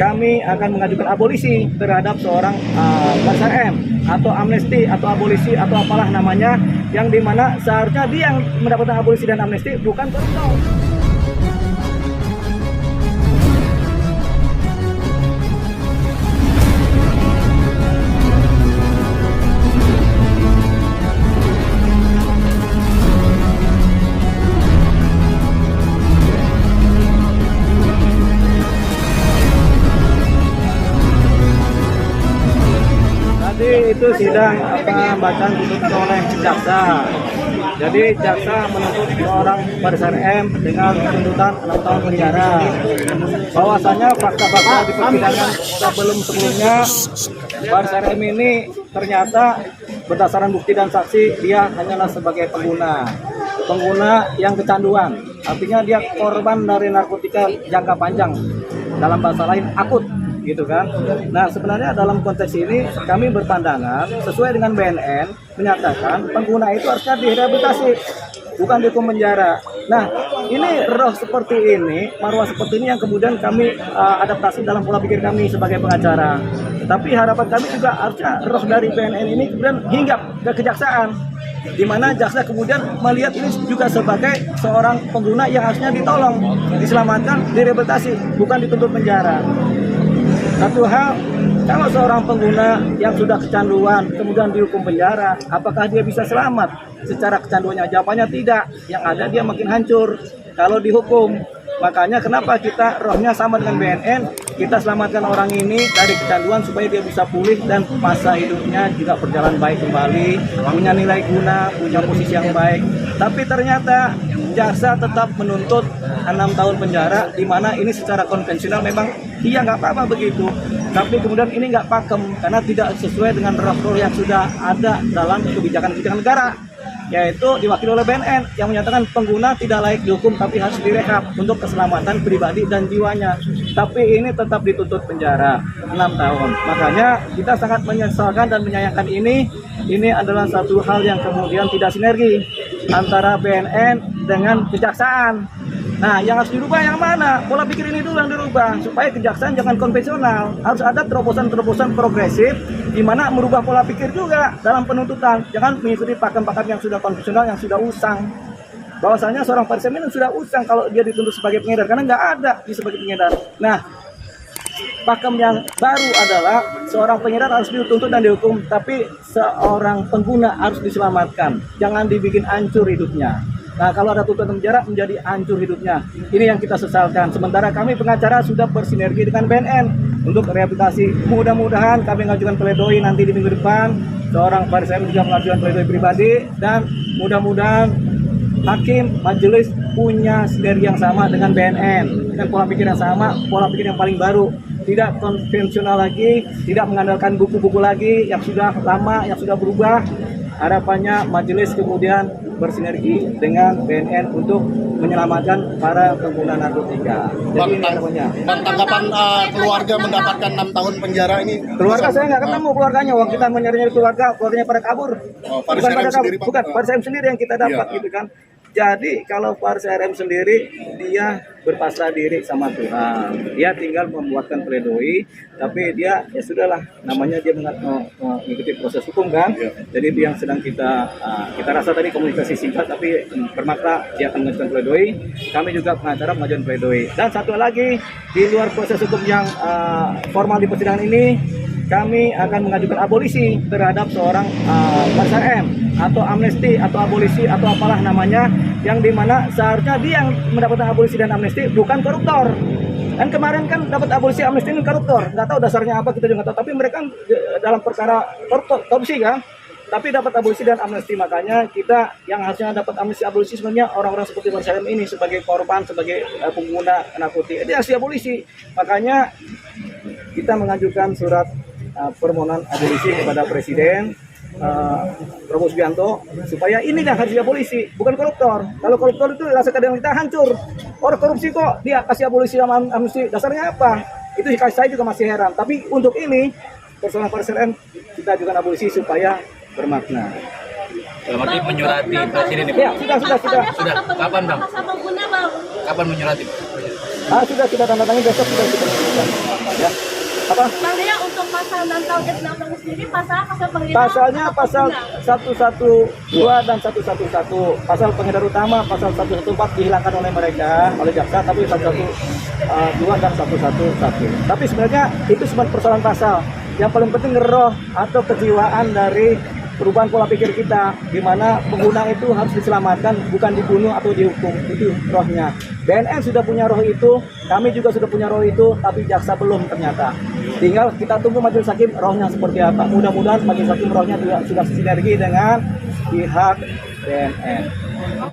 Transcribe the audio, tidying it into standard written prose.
kami akan mengajukan abolisi terhadap seorang Barsar M atau amnesti atau abolisi atau apalah namanya, yang dimana seharusnya dia yang mendapatkan abolisi dan amnesti, bukan koruptor. Tadi itu sidang bacaan tuntutan oleh jaksa. Jadi jaksa menuntut seorang Barsar M dengan tuntutan 6 tahun penjara. Bahwasanya fakta-fakta di persidangan sebelumnya Barsar M ini ternyata berdasarkan bukti dan saksi dia hanyalah sebagai pengguna yang kecanduan. Artinya dia korban dari narkotika jangka panjang, dalam bahasa lain akut, gitu kan. Nah, sebenarnya dalam konteks ini kami berpandangan sesuai dengan BNN menyatakan pengguna itu harusnya direhabilitasi, bukan dihukum penjara. Nah, ini roh seperti ini, marwah seperti ini yang kemudian kami adaptasi dalam pola pikir kami sebagai pengacara. Tapi harapan kami juga harusnya roh dari BNN ini kemudian hinggap ke kejaksaan, di mana jaksa kemudian melihat ini juga sebagai seorang pengguna yang harusnya ditolong, diselamatkan, direhabilitasi, bukan dituntut penjara. Satu hal, kalau seorang pengguna yang sudah kecanduan kemudian dihukum penjara, apakah dia bisa selamat secara kecanduannya? Jawabannya tidak. Yang ada dia makin hancur kalau dihukum. Makanya kenapa kita rohnya sama dengan BNN, kita selamatkan orang ini dari kecanduan supaya dia bisa pulih dan masa hidupnya juga berjalan baik kembali, punya nilai guna, punya posisi yang baik. Tapi ternyata jaksa tetap menuntut 6 tahun penjara, di mana ini secara konvensional memang iya nggak apa-apa begitu, tapi kemudian ini nggak pakem karena tidak sesuai dengan roh yang sudah ada dalam kebijakan negara, yaitu diwakili oleh BNN yang menyatakan pengguna tidak layak dihukum tapi harus direhab untuk keselamatan pribadi dan jiwanya. Tapi ini tetap dituntut penjara 6 tahun. Makanya kita sangat menyesalkan dan menyayangkan ini adalah satu hal yang kemudian tidak sinergi antara BNN dengan kejaksaan. Nah, yang harus dirubah yang mana? Pola pikir ini dulu yang dirubah supaya kejaksaan jangan konvensional. Harus ada terobosan-terobosan progresif di mana merubah pola pikir juga dalam penuntutan. Jangan mengikuti pakem-pakem yang sudah konvensional, yang sudah usang. Bahwasanya seorang Barsar M sudah usang kalau dia dituntut sebagai pengedar, karena nggak ada di sebagai pengedar. Nah, pakem yang baru adalah seorang pengedar harus dituntut dan dihukum, tapi seorang pengguna harus diselamatkan. Jangan dibikin hancur hidupnya. Nah, kalau ada tuntutan penjara menjadi hancur hidupnya. Ini yang kita sesalkan. Sementara kami pengacara sudah bersinergi dengan BNN untuk rehabilitasi. Mudah-mudahan kami mengajukan pledoi nanti di minggu depan. Seorang Barsar M juga mengajukan pledoi pribadi, dan mudah-mudahan hakim majelis punya sinergi yang sama dengan BNN, dengan pola pikir yang sama, pola pikir yang paling baru, tidak konvensional lagi, tidak mengandalkan buku-buku lagi yang sudah lama, yang sudah berubah. Harapannya majelis kemudian bersinergi dengan BNN untuk menyelamatkan para pengguna narkotika. Jadi ini harapannya. Dan tanggapan keluarga mendapatkan 6 tahun penjara ini? Keluarga saya nggak ketemu keluarganya, uang kita mencari keluarganya pada kabur. Bukan pada kabur, bukan Barsar M sendiri yang kita dapat, gitu kan. Jadi kalau Barsar M sendiri dia berpasrah diri sama Tuhan. Dia tinggal membuatkan pledoi, tapi dia ya sudahlah, namanya dia mengikuti proses hukum kan. Jadi itu yang sedang kita rasa tadi komunikasi singkat tapi bermakna. Dia akan mengajukan pledoi. Kami juga pengacara mengajukan pledoi. Dan satu lagi, di luar proses hukum yang formal di persidangan ini, kami akan mengajukan abolisi terhadap seorang Barsar M atau amnesti atau abolisi atau apalah namanya, yang dimana seharusnya dia yang mendapatkan abolisi dan amnesti, bukan koruptor. Dan kemarin kan dapat abolisi amnesti ini koruptor, nggak tahu dasarnya apa, kita juga nggak tahu. Tapi mereka dalam perkara korupsi kan, tapi dapat abolisi dan amnesti. Makanya kita yang harusnya dapat amnesti abolisi sebenarnya orang-orang seperti Barsar M ini sebagai korban, sebagai pengguna narkotika, dia harus diabolisi. Makanya kita mengajukan surat permohonan abolisi kepada Presiden Prabowo Subianto supaya ini yang harus diabolisi, bukan koruptor. Kalau koruptor itu rasa keadilan kita hancur. Orang korupsi kok dia kasih abolisi sama amnesti, dasarnya apa? Itu saya juga masih heran. Tapi untuk ini persoalan Barsar M kita ajukan abolisi supaya bermakna. Berarti menyurati Presiden ini? Ya, sudah. Sudah. Kapan, Bang? Kapan menyurati? Sudah kita tanda tangan, besok sudah kita. Ya. pasal 6 tahun undang-undang sendiri pasal penghinaan. Pasalnya pasal 112 dan 111. Pasal pengedar utama pasal 114 dihilangkan oleh mereka, oleh jaksa, tapi 112 dan 111. Tapi sebenarnya itu cuma persoalan pasal. Yang paling penting roh atau kejiwaan dari perubahan pola pikir kita, di mana pengguna itu harus diselamatkan, bukan dibunuh atau dihukum. Itu rohnya. BNN sudah punya roh itu, kami juga sudah punya roh itu, tapi jaksa belum ternyata. Tinggal kita tunggu majelis hakim rohnya seperti apa. Mudah-mudahan majelis hakim rohnya juga sudah sinergi dengan pihak BNN.